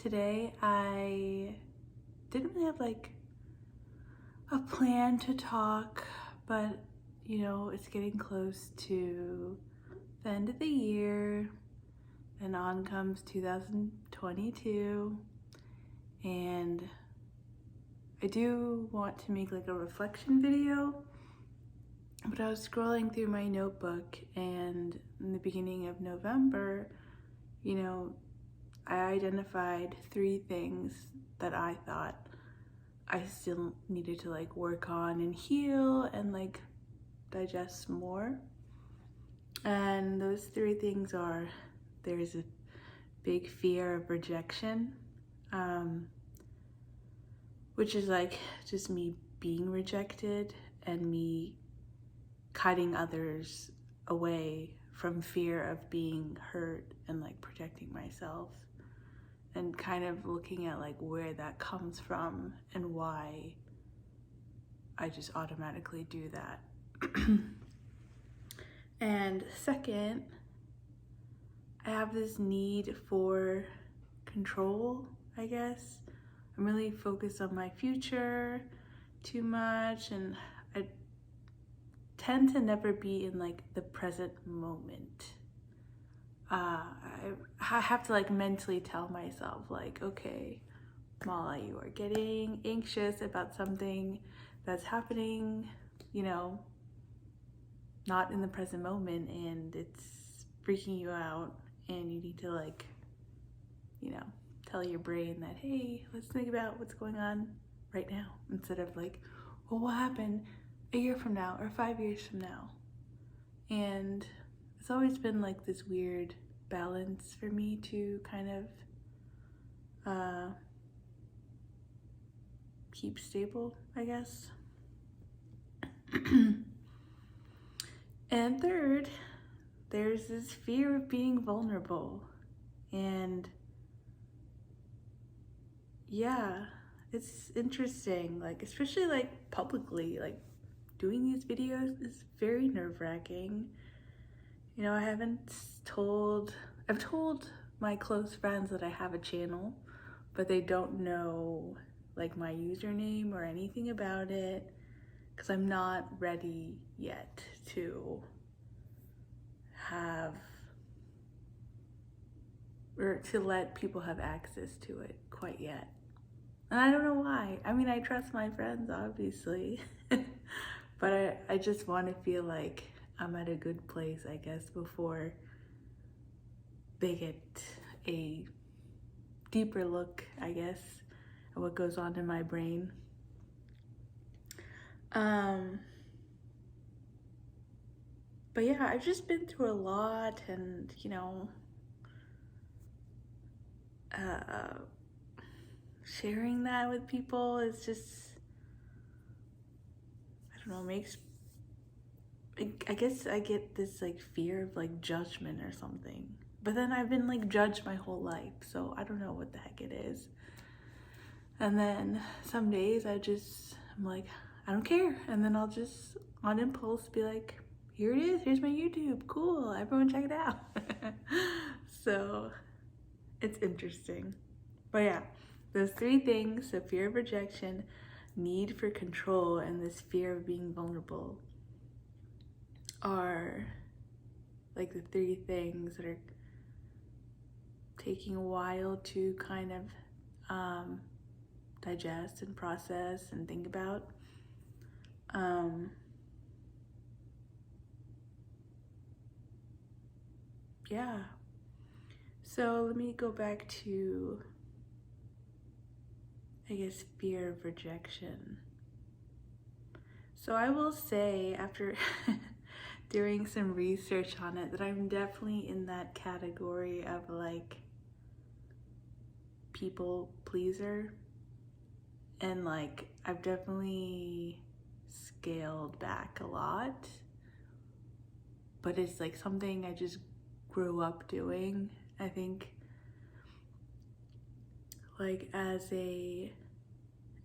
today I didn't really have like a plan to talk, but it's getting close to the end of the year and on comes 2022, and I do want to make like a reflection video, but I was scrolling through my notebook and in the beginning of November, I identified 3 things that I thought I still needed to like work on and heal and like digest more. And those 3 things are, there's a big fear of rejection, which is like just me being rejected and me cutting others away from fear of being hurt and like protecting myself, and kind of looking at like where that comes from and why I just automatically do that. And second, I have this need for control, I guess. I'm really focused on my future too much, and I tend to never be in like the present moment. I have to like mentally tell myself like, okay, Mala, you are getting anxious about something that's happening, not in the present moment, and it's freaking you out, and you need to like, tell your brain that, hey, let's think about what's going on right now, instead of like, well, what happened a year from now or 5 years from now. And it's always been like this weird balance for me to kind of keep stable, I guess. And third, there's this fear of being vulnerable. And yeah, it's interesting, like especially like publicly, like doing these videos is very nerve-wracking. I've told my close friends that I have a channel, but they don't know like my username or anything about it, because I'm not ready yet to have, or to let people have access to it quite yet. And I don't know why. I mean, I trust my friends, obviously, but I just want to feel like I'm at a good place, I guess, before they get a deeper look, I guess, at what goes on in my brain. But yeah, I've just been through a lot, and sharing that with people is just, I don't know, I guess I get this like fear of like judgment or something. But then I've been like judged my whole life, so I don't know what the heck it is. And then some days I'm like, I don't care. And then I'll just on impulse be like, here it is, here's my YouTube, cool, everyone check it out. So it's interesting. But yeah, those 3 things, so fear of rejection, need for control, and this fear of being vulnerable, are like the 3 things that are taking a while to kind of digest and process and think about. Yeah, so let me go back to, I guess, fear of rejection. So I will say, after doing some research on it, that I'm definitely in that category of like people pleaser, and like I've definitely scaled back a lot, but it's like something I just grew up doing. I think like as a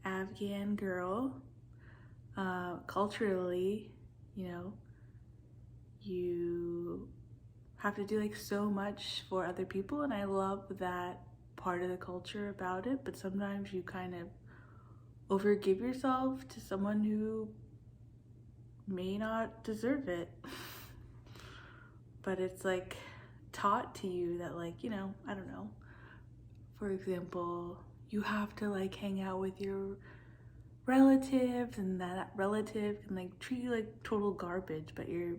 Afghan girl, culturally, you have to do like so much for other people, and I love that part of the culture about it, but sometimes you kind of overgive yourself to someone who may not deserve it. But it's like taught to you that, like, you know, I don't know, for example, you have to like hang out with your relatives, and that relative can like treat you like total garbage, but you're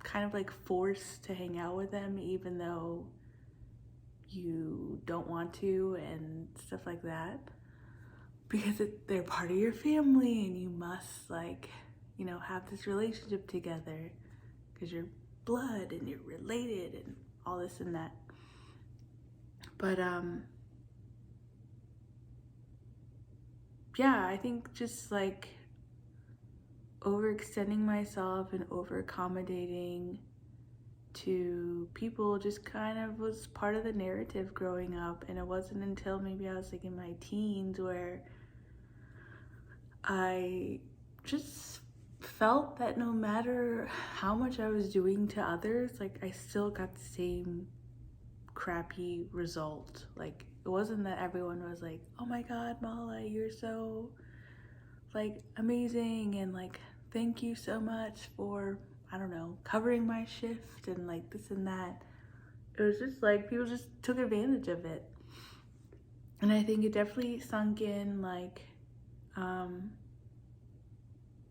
kind of like forced to hang out with them even though you don't want to, and stuff like that, because they're part of your family and you must, like, you know, have this relationship together because you're blood and you're related and all this and that. But yeah, I think just like overextending myself and over accommodating to people just kind of was part of the narrative growing up. And it wasn't until maybe I was like in my teens where I just felt that no matter how much I was doing to others, like I still got the same crappy result. Like it wasn't that everyone was like, oh my god, Mala, you're so like amazing, and like thank you so much for, I don't know, covering my shift and like this and that. It was just like people just took advantage of it. And I think it definitely sunk in, like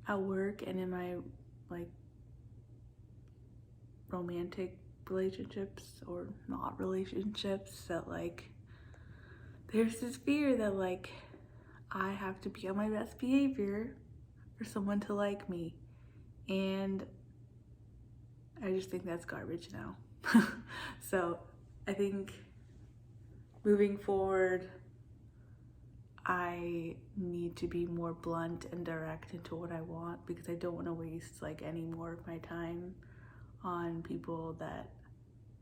at work and in my like romantic relationships or not relationships, that like there's this fear that like I have to be on my best behavior for someone to like me. And I just think that's garbage now. So I think moving forward, I need to be more blunt and direct into what I want, because I don't want to waste like any more of my time on people that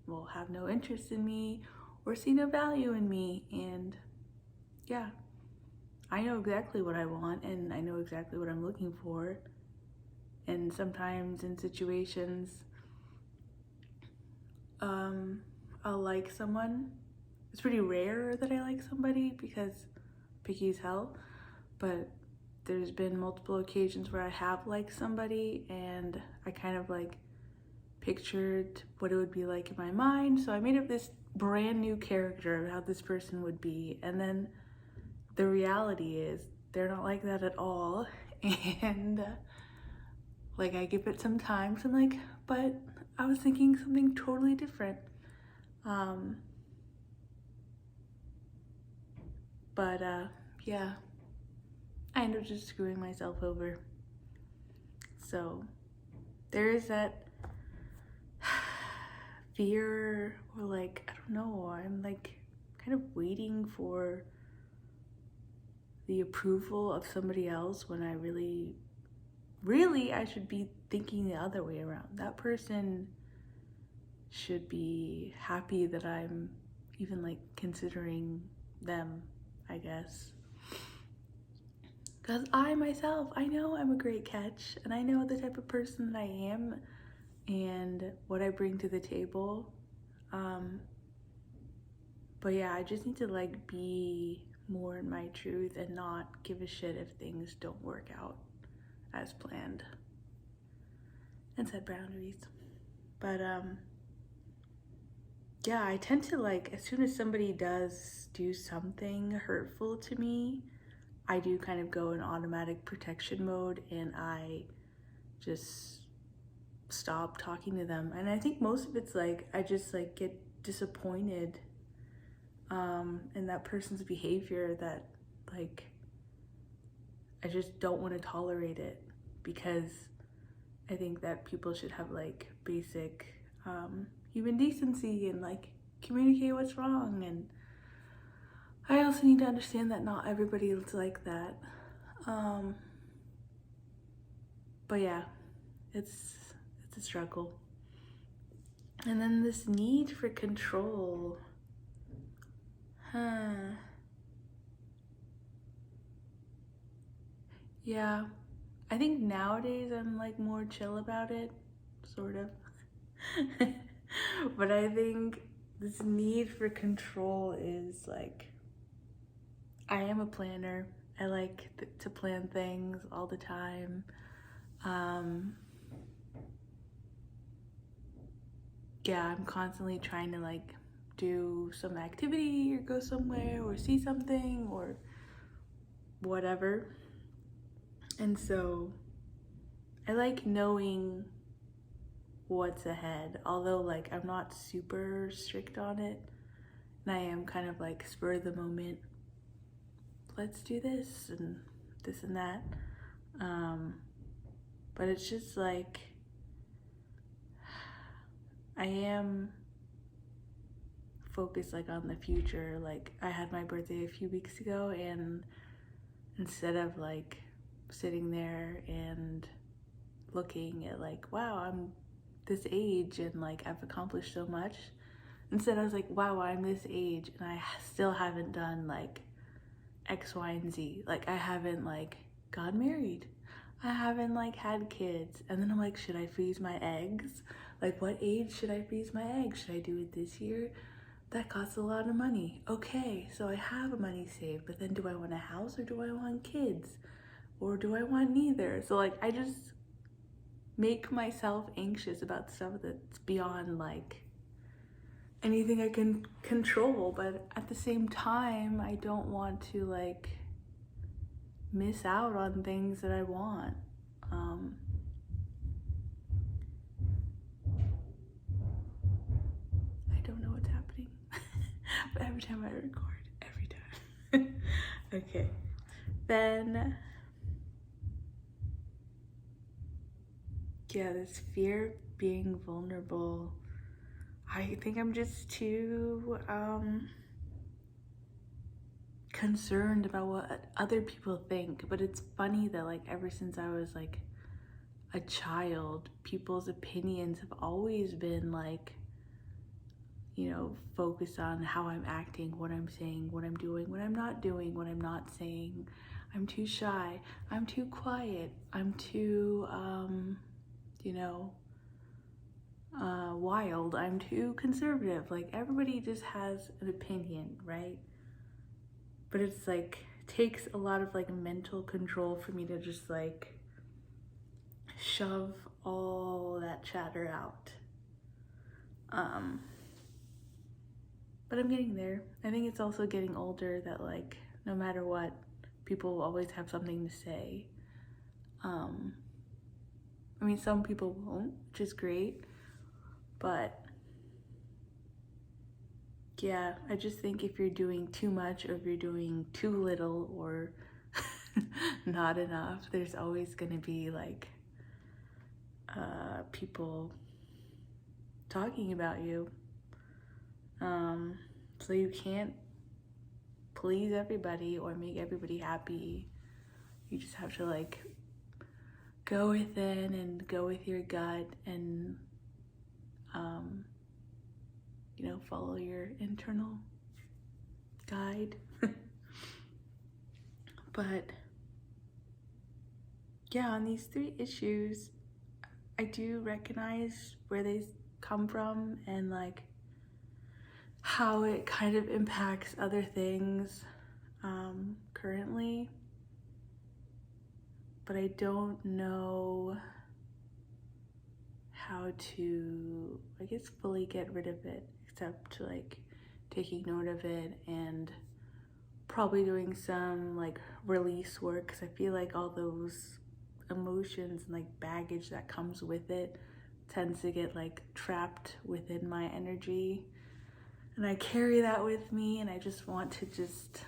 will have no interest in me or see no value in me. And yeah, I know exactly what I want and I know exactly what I'm looking for. And sometimes in situations, I'll like someone. It's pretty rare that I like somebody because picky as hell, but there's been multiple occasions where I have liked somebody and I kind of like pictured what it would be like in my mind. So I made up this brand new character of how this person would be, and then the reality is they're not like that at all. And like I give it some time, so I'm like, but I was thinking something totally different. But yeah, I end up just screwing myself over. So there is that fear, or like, I don't know, I'm like kind of waiting for the approval of somebody else when I really I should be thinking the other way around. That person should be happy that I'm even like considering them, I guess. Because I myself, I know I'm a great catch, and I know the type of person that I am and what I bring to the table. But yeah, I just need to like be more in my truth and not give a shit if things don't work out as planned, and set boundaries. But yeah, I tend to like, as soon as somebody does do something hurtful to me, I do kind of go in automatic protection mode and I just stop talking to them. And I think most of it's like I just like get disappointed in that person's behavior, that like I just don't want to tolerate it, because I think that people should have like basic human decency and like communicate what's wrong. And I also need to understand that not everybody is like that. But yeah, it's a struggle. And then this need for control. Yeah, I think nowadays I'm like more chill about it, sort of. But I think this need for control is like, I am a planner. I like to plan things all the time. Yeah, I'm constantly trying to like do some activity or go somewhere or see something or whatever. And so I like knowing what's ahead, although like I'm not super strict on it, and I am kind of like spur of the moment, let's do this and that. But it's just like, I am focused like on the future. Like I had my birthday a few weeks ago, and instead of like sitting there and looking at like, wow, I'm this age and like I've accomplished so much, instead I was like, wow, I'm this age and I still haven't done like X, Y, and Z. Like I haven't like got married, I haven't like had kids. And then I'm like, should I freeze my eggs? Like what age should I freeze my eggs? Should I do it this year? That costs a lot of money. Okay, so I have money saved, but then do I want a house or do I want kids? Or do I want neither? So like I just make myself anxious about stuff that's beyond like anything I can control, but at the same time I don't want to like miss out on things that I want. I don't know what's happening. But every time I record, every time. Okay, then yeah, this fear of being vulnerable. I think I'm just too concerned about what other people think. But it's funny that like ever since I was like a child, people's opinions have always been like, you know, focused on how I'm acting, what I'm saying, what I'm doing, what I'm not doing, what I'm not saying. I'm too shy, I'm too quiet, I'm too you know, wild, I'm too conservative. Like everybody just has an opinion, right? But it's like takes a lot of like mental control for me to just like shove all that chatter out. But I'm getting there. I think it's also getting older that like no matter what, people will always have something to say. I mean, some people won't, which is great, but yeah, I just think if you're doing too much or if you're doing too little or not enough, there's always gonna be like people talking about you. So you can't please everybody or make everybody happy. You just have to like go within and go with your gut and you know, follow your internal guide. But yeah, on these three issues, I do recognize where they come from and like how it kind of impacts other things currently, but I don't know how to, I guess, fully get rid of it, except like taking note of it and probably doing some like release work, because I feel like all those emotions and like baggage that comes with it tends to get like trapped within my energy, and I carry that with me, and I just want to just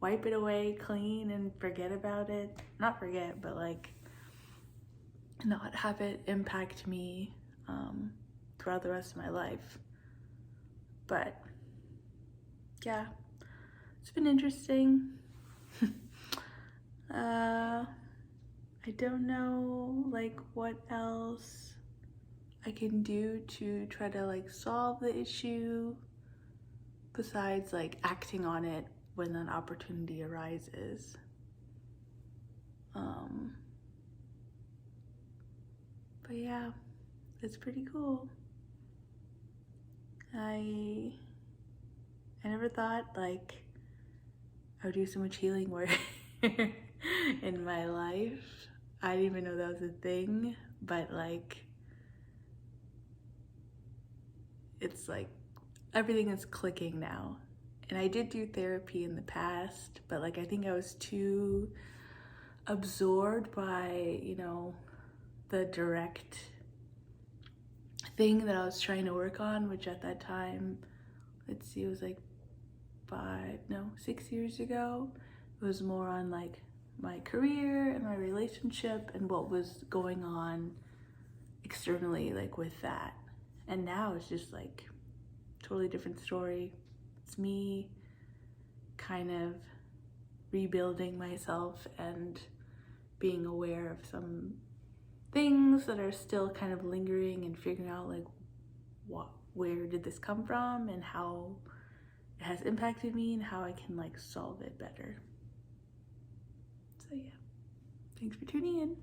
wipe it away clean and forget about it. Not forget, but like not have it impact me throughout the rest of my life. But yeah, it's been interesting. I don't know like what else I can do to try to like solve the issue besides like acting on it when an opportunity arises. But yeah, it's pretty cool. I never thought like I would do so much healing work in my life. I didn't even know that was a thing, but like it's like everything is clicking now. And I did do therapy in the past, but like I think I was too absorbed by, you know, the direct thing that I was trying to work on, which at that time, let's see, it was like 6 years ago. It was more on like my career and my relationship and what was going on externally, like with that. And now it's just like totally different story. It's me kind of rebuilding myself and being aware of some things that are still kind of lingering and figuring out like where did this come from and how it has impacted me and how I can like solve it better. So yeah, thanks for tuning in.